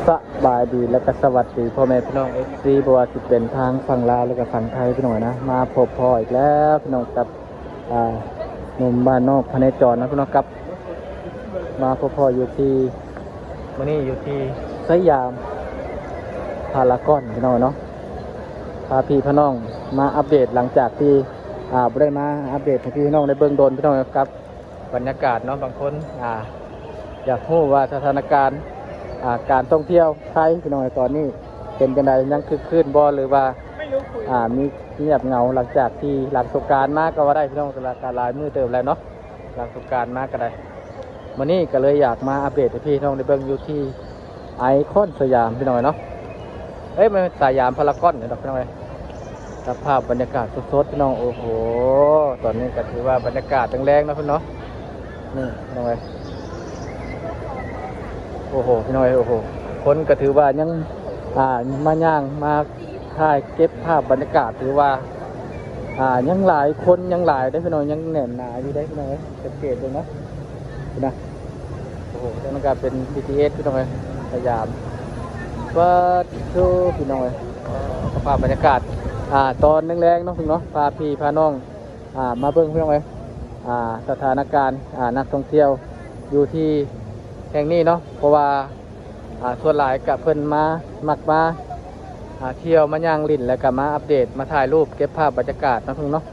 สบายดีและก็สวัสดีพ่อแม่พี่น้องเอฟซีบัวสิเป็นทางฝั่งลาวและก็ฝั่งไทยพี่น้องนะมาพบพ่ออีกแล้วพี่น้องกับหนุ่มบ้านนอกพเนจรนะพี่น้องกับมาพบพ่ออยู่ที่วันนี้อยู่ที่สยามพารากอนพี่น้องเนาะพาพี่พี่น้องมาอัปเดตหลังจากที่ได้มาอัปเดตให้พี่น้องในเบื้องต้นพี่น้องกับบรรยากาศเนาะบางคนอยากรู้ว่าสถานการณ์การท่องเที่ยวไทยพี่น้องตอนนี้เป็นกันใดยังคึกคืนบ่หรือว่ามีเงียบเหงาหลังจากที่หลังสงกรานต์มาก็ว่าได้พี่น้องตลาดการลายมือเติมแล้วเนาะหลังสงกรานต์มาก็ได้วันนี้ก็เลยอยากมาอัปเดตให้พี่น้องในเบื้องอยู่ที่ไอคอนสยามพี่น้องเนาะไม่สยามพารากอนเนี่ยดอกพี่น้องสภาพบรรยากาศสดๆพี่น้องโอ้โหตอนนี้ก็ถือว่าบรรยากาศแรงๆนะพี่น้องนี่พี่น้องโอ้โหพี่น้อยโอ้โหคนก็ถือว่ายังมาย่างมาถ่ายเก็บภาพบรรยากาศถือว่ายังหลายคนยังหลายได้พี่น้อยยังแน่นหนาอยู่ได้พี่น้อยสังเกตดูนะนะโอ้โหบรรยากาศเป็น BTS พี่น้อยสยามก็ดูพี่น้อยภาพบรรยากาศตอนแรงๆน้องพี่น้องพาพี่พาน้องมาเบิ่งพี่น้อยสถานการณ์นักท่องเที่ยวอยู่ที่แห่งนี้เนาะเพราะว่าส่วนหลายกับเพิ่นมักมาเที่ยวมาย่างลิ้นแล้วก็มาอัปเดตมาถ่ายรูปเก็บภาพบรรยากาศนะเพิ่งเนาะ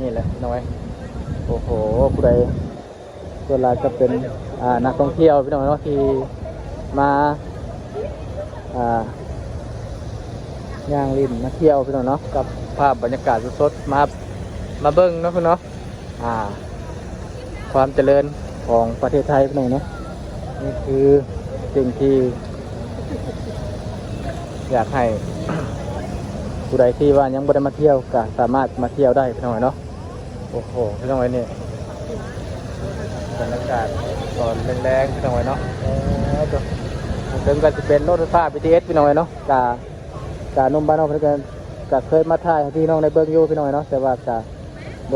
นี่แหละน้อยโอ้โหผู้ใดส่วนหลายก็เป็นนักท่องเที่ยวพี่น้องเนาะที่มาย่างลิ้นมาเที่ยวพี่น้องเนาะกับภาพบรรยากาศสดๆมาเบิ้งเนาะพี่น้องเนาะความเจริญของประเทศไทยพี่น้องเนาะนี่คือสิ่งที่อยากให้ผู้ใดที่ว่ายังไม่ได้มาเที่ยวก็สามารถมาเที่ยวได้พี่น้องเนาะโอ้โหพี่น้องนี่บรรยากาศตอนแรงๆพี่น้องเนาะถึงก็จะเป็นรถไฟฟ้า BTS พี่น้องเนาะกานุ่มบ้านนอกเพื่อนก็เคยมาถ่ายให้พี่น้องในเบิ้งอยู่พี่น้องเนาะแต่ว่า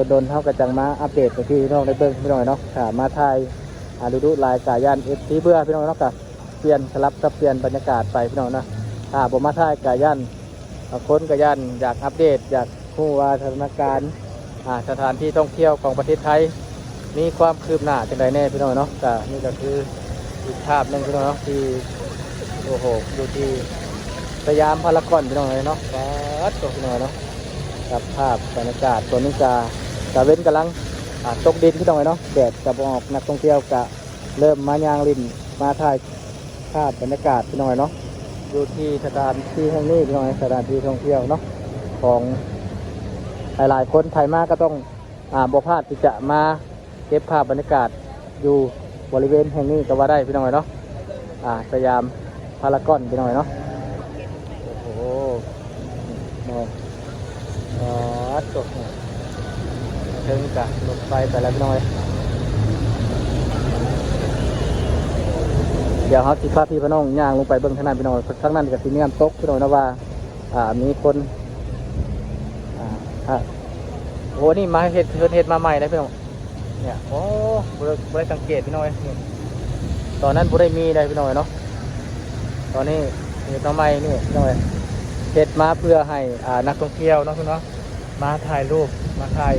โดนเท่ากับจังมาอัปเดตให้พี่น้องในเบิ้งพี่น้องเนาะมาถ่ายดูลายกายันที่เบื่อพี่น้องเนาะกับเปลี่ยนสลับกับเปลี่ยนบรรยากาศไปพี่น้องนะผมมาถ่ายกายันคนกายันอยากอัปเดตอยากรู้ว่าสถานการณ์สถานที่ท่องเที่ยวของประเทศไทยมีความคืบหน้าจังใดแน่พี่น้องเนาะนี่ก็คืออีกภาพหนึ่งพี่น้องเนาะที่โอ้โหดูที่สยามพารากอนพี่น้องเลยเนาะตัวพี่น้องเนาะกับภาพบรรยากาศตัวนี้จะเว้นกำลังตกดินพี่น้องเนาะแดดจะออกนักท่องเที่ยวก็เริ่มมาย่างลิ้นมาถ่ายภาพบรรยากาศพี่น้องเนาะอยู่ที่สถานที่แห่งนี้พี่น้องสถานที่ท่องเที่ยวเนาะของหลายๆคนไทยมากก็ต้องบ่พลาดที่จะมาเก็บภาพบรรยากาศอยู่บริเวณแห่งนี้ก็ว่าได้พี่น้องเนาะสยามพารากอนพี่น้องเนาะโอ้โหน้อยตกถึงกับรถไฟแต่ละพี่น้อยเดี๋ยวเขาสิพาพี่น้องย่างลงไปเบื้องทางนั้นพี่น้อยทางนั้นกับที่นี่น้ำตกพี่น้อยนะว่ามีคนโอ้นี่มาเห็ดมาใหม่นะพี่น้องเนี่ยโอ้บริสังเกตพี่น้อยตอนนั้นบริมีได้พี่น้อยเนาะตอนนี้เห็ดมาใหม่นี่พี่น้อยเห็ดมาเพื่อให้นักท่องเที่ยวเนาะพี่น้องมาถ่ายรูปมาถ่าย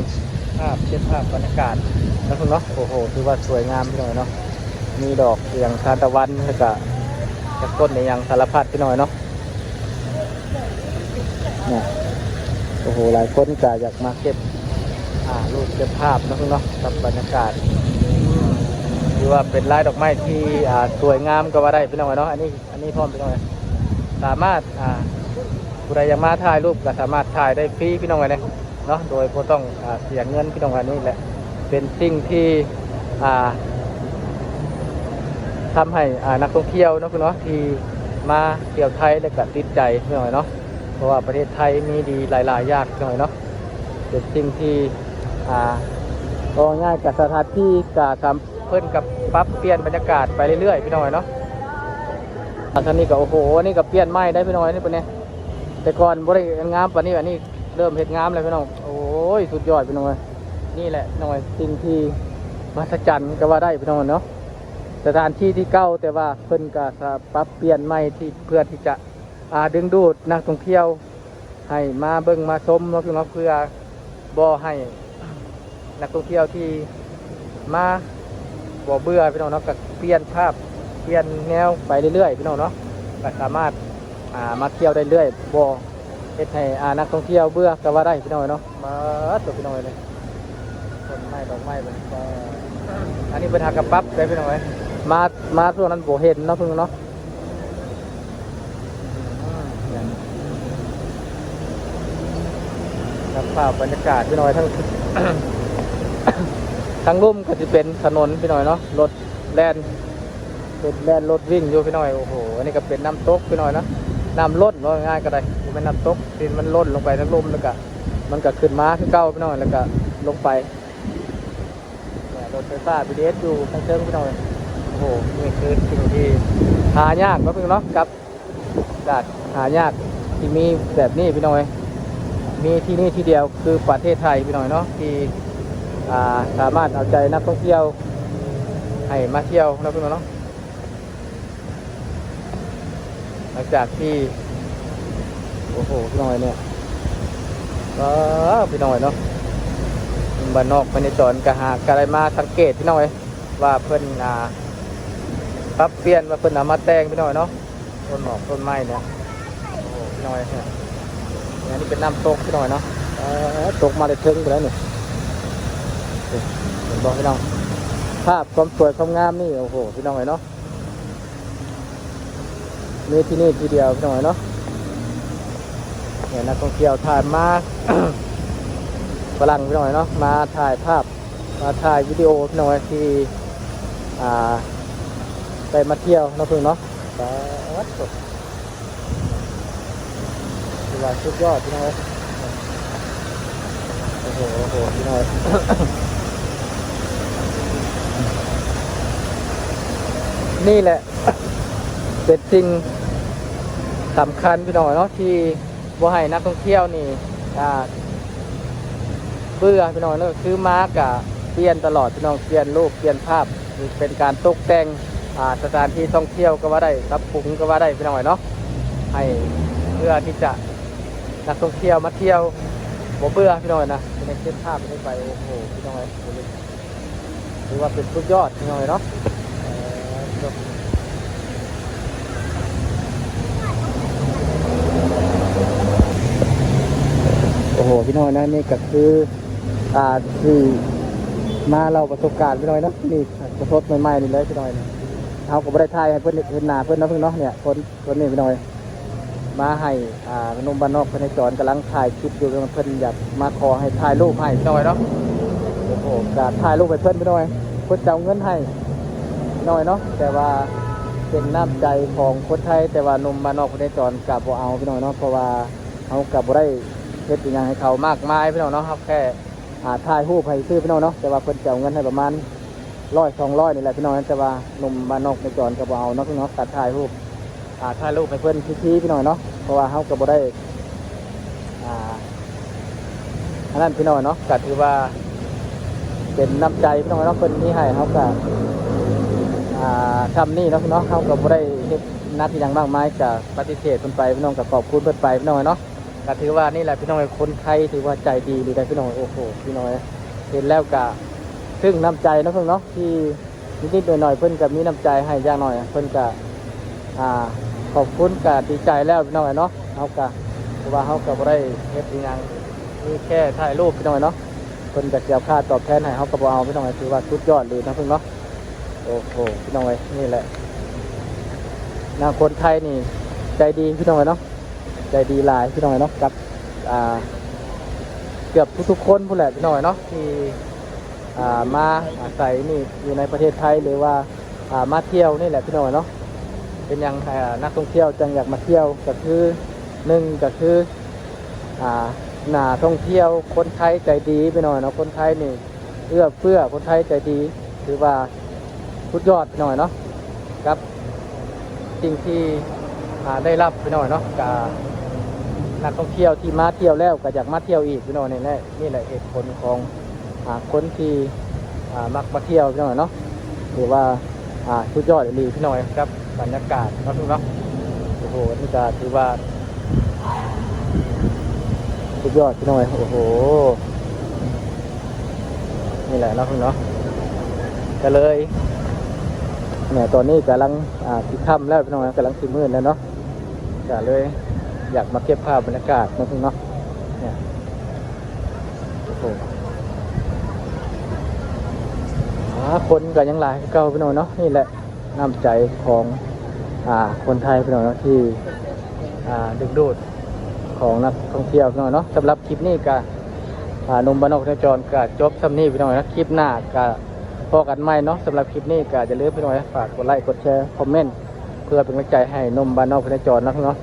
ภาพเก็บภาพบรรยากาศนะคุณเนาะโอ้โหถือว่าสวยงามพี่น้อยเนาะมีดอกอย่างทานตะวันแล้วก็ต้นในอย่างสารพัดพี่น้อยเนาะเนี่ยโอ้โหหลายคนก็อยากมาเก็บรูปเก็บภาพนะคุณเนาะกับบรรยากาศถือว่าเป็นลายดอกไม้ที่สวยงามก็ว่าได้พี่น้อยเนาะอันนี้พร้อมพี่น้อยสามารถผู้ใดอยากมาถ่ายรูปก็สามารถถ่ายได้ฟรีพี่น้องเลยเนาะโดยไม่ต้องเสียเงินพี่น้องอันนี้แหละเป็นสิ่งที่ทำให้นักท่องเที่ยวเนาะพี่น้องที่มาเที่ยวไทยแล้วก็ติดใจพี่น้องเนาะเพราะว่าประเทศไทยมีดีหลายๆอย่างพี่น้องเนาะเป็นสิ่งที่ก็ง่ายกับสถานที่กับเพิ่นกับปรับเปลี่ยนบรรยากาศไปเรื่อยๆพี่น้องเนาะตอนนี้ก็โอ้โหนี่ก็เปลี่ยนไม้ได้พี่น้องนี่เป็นไงแต่ก่อนบริงามปานนี้อันนี้เริ่มเห็ดงามเลยพี่น้องโอ้ยสุดยอดพี่น้องนี่แหละพี่น้องสิ่งที่มหัศจรรย์ก็ว่าได้พี่น้องเนาะส สถานที่ที่เก่าแต่ว่าเพิ่นก็ปรับเปลี่ยนใหม่ที่เพื่อที่จะดึงดูดนักท่องเที่ยวให้มาเบิ่งมาชมเนาะพี่น้องเพื่อบ่ให้นักท่องเที่ยวที่มาบ่เบื่อพี่น้องเนาะก็เปลี่ยนภาพเปลี่ยนแนวไปเรื่อยๆพี่น้องเนาะก็สามารถมาเที่ยวได้เรื่อยบ่เฮ็ดให้นักท่องเที่ยวเบื่อก็ว่าได้พี่น้องเนาะมาตัวพี่น้องเลยต้นไม้ดอกไม้เป็นอันนี้เป็นหากระปั๊บได้พี่น้องเลยมาช่วงนั้นบ่เห็นเนาะเพิ่งเนาะครับภาพบรรยากาศพี่น้อยทั้ง ทั้งลุ่มก็จะเป็นถนนพี่น้อยเนาะรถแล่นเป็นแล่นรถวิ่งอยู่พี่น้อยโอ้โหอันนี้ก็เป็นน้ำตกพี่น้อยเนาะน้ำล้นว่าง่ายก็ได้เป็นน้ำตกดินมันล้นลงไปทั้งลุ่มแล้วก็มันก็ขึ้นมาขึ้นเก้าพี่น้อยแล้วก็ลงไปรถไฟฟ้า BTS อยู่ทางเชิงพี่น้อยโอ้โหนี่คือสิ่งที่หายากเนาะพี่น้องกับการหายากที่มีแบบนี้พี่น้อยมีที่นี่ที่เดียวคือประเทศไทยพี่น้อยเนาะที่สามารถเอาใจนักท่องเที่ยวให้มาเที่ยวนะพี่น้องเนาะหลังจากที่โอ้โหพี่น้อยเนี่ยก็พี่น้อยเนาะบ้านนอกภายในจอนกะหากอะไรมาสังเกตพี่น้อยว่าเพิ่นปรับเปลี่ยนว่าเพิ่นเอามาแต่งพี่น้อยเนาะต้นหมอกต้นไม้เนี่ยโอ้โหพี่น้อยเนี่ยนี่เป็นน้ำตกพี่น้อยเนาะตกมาได้ถึงไปแล้วนี่เห็นบอกพี่น้องภาพความสวยความงามนี่โอ้โหพี่น้องเนาะมีที่นี่ที่เดียวพี่น้องเนาะเนี่ยนักท่องเที่ยวถ่ายมา ฝรั่งพี่น้อยเนาะมาถ่ายภาพมาถ่ายวิดีโอพี่น้อยที่ไปมาเที่ยวนะเพื่อนเนาะถือว่าสุดยอดพี่น้อยโอ้โหโอ้โหพี่น้อย นี่แหละเป็นสิ่งสำคัญพี่น้อยเนาะที่บ่ให้นักท่องเที่ยวนี่เบื่อพี่น้องเนอะคือมาร์กะเปลี่ยนตลอดพี่น้องเปลี่ยนรูปเปลี่ยนภาพเป็นการตกแต่งสถานที่ท่องเที่ยวก็ว่าได้รับปรุงก็ว่าได้พี่น้องเนาะให้เพื่อที่จะนักท่องเที่ยวมาเที่ยวบ่เบื่อพี่น้องนะเป็นเส้นภาพเป็นไปโอ้โหพี่น้องถือว่าเป็นสุดยอดพี่น้องเนาะโอ้โหพี่น้อยนะนี่ก็คือที่มาเราประสบการณ์พี่น้อยเนาะนี่ประสบใหม่ๆนี่เลยพี่น้อยเอาก็ไม่ได้ถ่ายให้เพื่อนเห็นหน้าเพื่อนนะเพื่อนเนาะเนี่ยคนนี้พี่น้อยมาให้พนมบ้านนอกเพื่อนในจอนกำลังถ่ายคลิปอยู่เพื่อนอยากมาขอให้ถ่ายรูปให้พี่น้อยเนาะโอ้โหการถ่ายรูปให้เพื่อนพี่น้อยเพื่อนจะเอาเงินให้พี่น้อยเนาะแต่ว่าเป็นน้ำใจของคนไทยแต่ว่านมบ้านนอกเพื่อนในจอนกับบ่เอาพี่น้อยเนาะเพราะว่าเอากับบ่ได้เฮ็ดอย่างให้เขามากมายพี่น้องเนาะครับแค่ถ่ายรูปให้ซื้อพี่น้องเนาะแต่ว่าเพิ่นจะเอาเงินให้ประมาณ100-200นี่แหละพี่น้องแต่ว่าหนุ่มบ้านนอกในจอนก็บ่เอาเนาะพี่น้องตัดถ่ายรูปให้เพิ่นชี้พี่น้องเนาะเพราะว่าเฮาก็บ่ได้อันนั้นพี่น้องเนาะก็ถือว่าเป็นน้ำใจพี่น้องเนาะเพิ่นมีให้เฮาก็ทำนี่เนาะพี่น้องเฮาก็บ่ได้เฮ็ดหน้าที่หยังมากมายก็ปฏิเสธเพิ่นไปพี่น้องก็ขอบคุณเพิ่นไปพี่น้องเนาะก็ถือว่านี่แหละพี่น้องคนไทยถือว่าใจดีดีได้พี่น้องโอ้โหพี่น้องเห็นแล้วก็ซึ่งน้ำใจนะเพื่อนเนาะที่นิดๆหน่อยๆเพื่อนกับมีน้ำใจให้ย่างหน่อยเพื่อนก็ขอบคุณก็ดีใจแล้วพี่น้องเนาะเขาก็เพราะว่าเขาก็บ่ได้เฮ็ดอีหยังมีแค่ถ่ายรูปพี่น้องเนาะเพื่อนก็เกี่ยวค่าตอบแทนให้เขาก็บ่เอาพี่น้องถือว่าสุดยอดเลยนะเพื่อนเนาะโอ้โหพี่น้องนี่แหละคนไทยนี่ใจดีพี่น้องเนาะใจดีหลายพี่น้อยเนาะกับเกือบทุกๆคนผู้แหละพี่น้อยเนาะที่มาอาศัยนี่อยู่ในประเทศไทยหรือว่ามาเที่ยวนี่แหละพี่น้อยเนาะเป็นอย่างนักท่องเที่ยวจังอยากมาเที่ยวก็คือหนึ่งก็คือหน้าท่องเที่ยวคนไทยใจดีพี่น้อยเนาะคนไทยนี่เอื้อเฟื้อคนไทยใจดีถือว่าสุดยอดพี่น้อยเนาะกับสิ่งที่ได้รับพี่น้อยเนาะกับนักท่องเที่ยวที่มาเที่ยวแล้วก็อยากมาเที่ยวอีกพี่น้อยนี่แหละเหตุผลของคนที่มักมาเที่ยวพี่น้อยเนาะหรือว่า สุดยอดอีหลีพี่น้อยครับบรรยากาศเนาะทุกเนาะโอ้โหนี่ก็ถือว่าสุดยอดพี่น้อยโอ้โหนี่แหละเนาะทุกเนาะก็เลยเนี่ยตอนนี้กำลังสิค่ำแล้วพี่น้อยกำลังสิมืดแล้วเนาะก็เลยอยากมาเก็บภาพบรรยากาศเนาะทุกเนาะเนี่ยโอ้โหคนก็ยังหลายเก่าพี่น้อยเนาะนี่แหละน้ำใจของคนไทยพี่น้อยเนาะที่ดึงดูดของนักท่องเที่ยวพี่น้อยเนาะสำหรับคลิปนี้ก็นมบ้านนอกจรก็จบสำนี้พี่น้อยนะคลิปหน้าก็พอกันใหม่เนาะสำหรับคลิปนี้ก็อย่าลืมพี่น้อยฝากกดไลค์กดแชร์คอมเมนต์เพื่อเป็นกำลังใจให้นมบ้านนอกจรนะพี่น้อง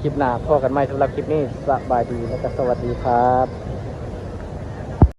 คลิปหน้าพอกันใหม่สำหรับคลิปนี้สบายดีและก็สวัสดีครับ